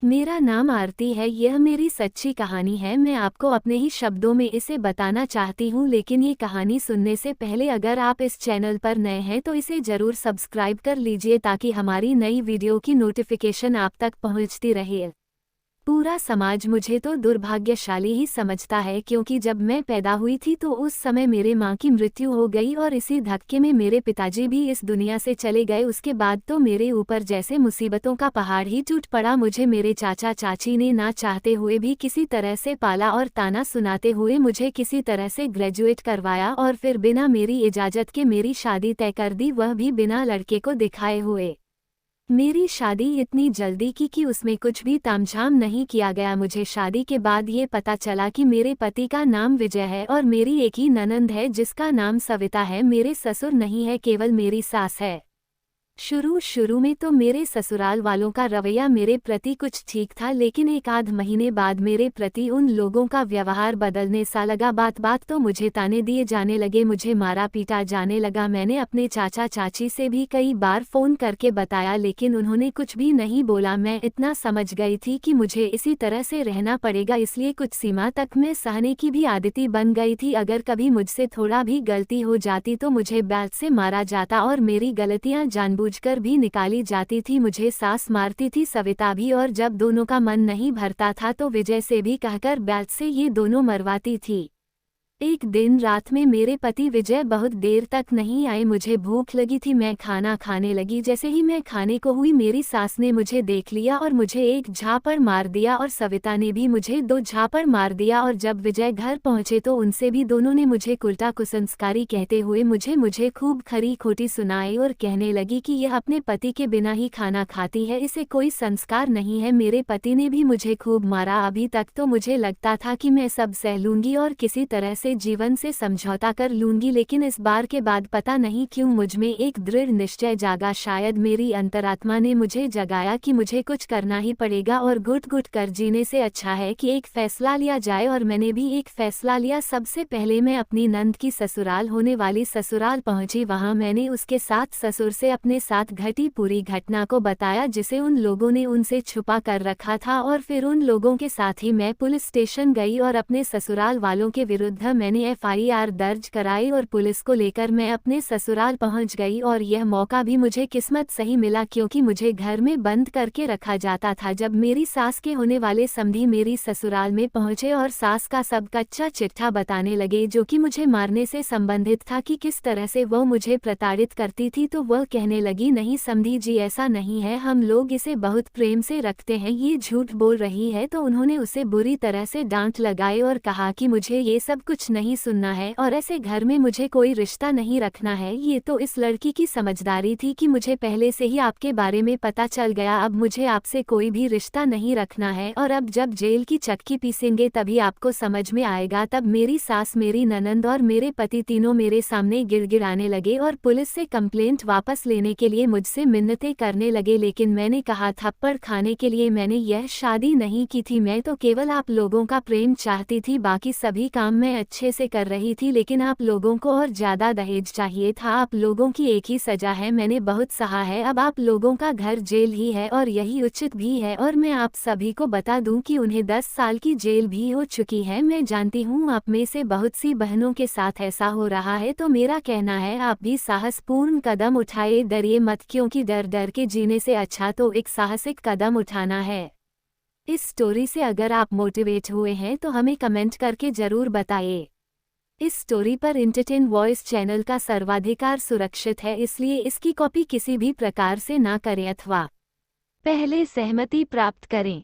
मेरा नाम आरती है। यह मेरी सच्ची कहानी है। मैं आपको अपने ही शब्दों में इसे बताना चाहती हूँ, लेकिन ये कहानी सुनने से पहले अगर आप इस चैनल पर नए हैं तो इसे ज़रूर सब्सक्राइब कर लीजिए ताकि हमारी नई वीडियो की नोटिफिकेशन आप तक पहुँचती रहे। पूरा समाज मुझे तो दुर्भाग्यशाली ही समझता है, क्योंकि जब मैं पैदा हुई थी तो उस समय मेरे माँ की मृत्यु हो गई और इसी धक्के में मेरे पिताजी भी इस दुनिया से चले गए। उसके बाद तो मेरे ऊपर जैसे मुसीबतों का पहाड़ ही टूट पड़ा। मुझे मेरे चाचा चाची ने ना चाहते हुए भी किसी तरह से पाला और ताना सुनाते हुए मुझे किसी तरह से ग्रेजुएट करवाया और फिर बिना मेरी इजाज़त के मेरी शादी तय कर दी, वह भी बिना लड़के को दिखाए हुए। मेरी शादी इतनी जल्दी की कि उसमें कुछ भी तामझाम नहीं किया गया। मुझे शादी के बाद ये पता चला कि मेरे पति का नाम विजय है और मेरी एक ही ननंद है जिसका नाम सविता है। मेरे ससुर नहीं है, केवल मेरी सास है। शुरू में तो मेरे ससुराल वालों का रवैया मेरे प्रति कुछ ठीक था, लेकिन एक आध महीने बाद मेरे प्रति उन लोगों का व्यवहार बदलने सा लगा। बात तो मुझे ताने दिए जाने लगे, मुझे मारा पीटा जाने लगा। मैंने अपने चाचा चाची से भी कई बार फ़ोन करके बताया, लेकिन उन्होंने कुछ भी नहीं बोला। मैं इतना समझ गई थी कि मुझे इसी तरह से रहना पड़ेगा, इसलिए कुछ सीमा तक मैं सहने की भी आदती बन गई थी। अगर कभी मुझसे थोड़ा भी गलती हो जाती तो मुझे बैट से मारा जाता और मेरी गलतियां जानबूझकर भी निकाली जाती थी। मुझे सास मारती थी, सविता भी, और जब दोनों का मन नहीं भरता था तो विजय से भी कहकर बैट से ये दोनों मरवाती थी। एक दिन रात में मेरे पति विजय बहुत देर तक नहीं आए। मुझे भूख लगी थी, मैं खाना खाने लगी। जैसे ही मैं खाने को हुई मेरी सास ने मुझे देख लिया और मुझे एक झापड़ मार दिया और सविता ने भी मुझे 2 झापड़ मार दिया। और जब विजय घर पहुंचे तो उनसे भी दोनों ने मुझे उल्टा कुसंस्कारी कहते हुए मुझे खूब खरी खोटी सुनाई और कहने लगी कि यह अपने पति के बिना ही खाना खाती है, इसे कोई संस्कार नहीं है। मेरे पति ने भी मुझे खूब मारा। अभी तक तो मुझे लगता था कि मैं सब सह लूंगी और किसी तरह से जीवन से समझौता कर लूंगी, लेकिन इस बार के बाद पता नहीं क्यों मुझमें एक दृढ़ निश्चय जागा। शायद मेरी अंतरात्मा ने मुझे जगाया कि मुझे कुछ करना ही पड़ेगा और घुट घुट कर जीने से अच्छा है कि एक फैसला लिया जाए। और मैंने भी एक फैसला लिया। सबसे पहले मैं अपनी नंद की ससुराल होने वाली ससुराल पहुंची। वहां मैंने उसके साथ ससुर से अपने साथ घटी पूरी घटना को बताया, जिसे उन लोगों ने उनसे छुपा कर रखा था। और फिर उन लोगों के साथ ही मैं पुलिस स्टेशन गई और अपने ससुराल वालों के विरुद्ध मैंने FIR दर्ज कराई और पुलिस को लेकर मैं अपने ससुराल पहुंच गई। और यह मौका भी मुझे किस्मत सही मिला, क्योंकि मुझे घर में बंद करके रखा जाता था। जब मेरी सास के होने वाले समधी मेरी ससुराल में पहुंचे और सास का सब कच्चा चिट्ठा बताने लगे, जो कि मुझे मारने से संबंधित था कि किस तरह से वह मुझे प्रताड़ित करती थी, तो वह कहने लगी, नहीं समधी जी, ऐसा नहीं है, हम लोग इसे बहुत प्रेम से रखते हैं, ये झूठ बोल रही है। तो उन्होंने उसे बुरी तरह से डांट लगाई और कहा कि मुझे ये सब कुछ नहीं सुनना है और ऐसे घर में मुझे कोई रिश्ता नहीं रखना है। ये तो इस लड़की की समझदारी थी कि मुझे पहले से ही आपके बारे में पता चल गया, अब मुझे आपसे कोई भी रिश्ता नहीं रखना है। और अब जब जेल की चक्की पीसेंगे तभी आपको समझ में आएगा। तब मेरी सास, मेरी ननंद और मेरे पति तीनों मेरे सामने गिड़गिड़ाने लगे और पुलिस से कंप्लेंट वापस लेने के लिए मुझसे मिन्नतें करने लगे। लेकिन मैंने कहा, थप्पड़ खाने के लिए मैंने यह शादी नहीं की थी, मैं तो केवल आप लोगों का प्रेम चाहती थी, बाकी सभी काम मैं अच्छे से कर रही थी, लेकिन आप लोगों को और ज्यादा दहेज चाहिए था। आप लोगों की एक ही सजा है, मैंने बहुत सहा है, अब आप लोगों का घर जेल ही है और यही उचित भी है। और मैं आप सभी को बता दूं कि उन्हें 10 साल की जेल भी हो चुकी है। मैं जानती हूँ आप में से बहुत सी बहनों के साथ ऐसा हो रहा है, तो मेरा कहना है आप भी साहसपूर्ण कदम उठाए, डरिए मत, क्योंकि डर के जीने से अच्छा तो एक साहसिक कदम उठाना है। इस स्टोरी से अगर आप मोटिवेट हुए हैं तो हमें कमेंट करके जरूर बताइए। इस स्टोरी पर एंटरटेन वॉइस चैनल का सर्वाधिकार सुरक्षित है, इसलिए इसकी कॉपी किसी भी प्रकार से ना करें अथवा पहले सहमति प्राप्त करें।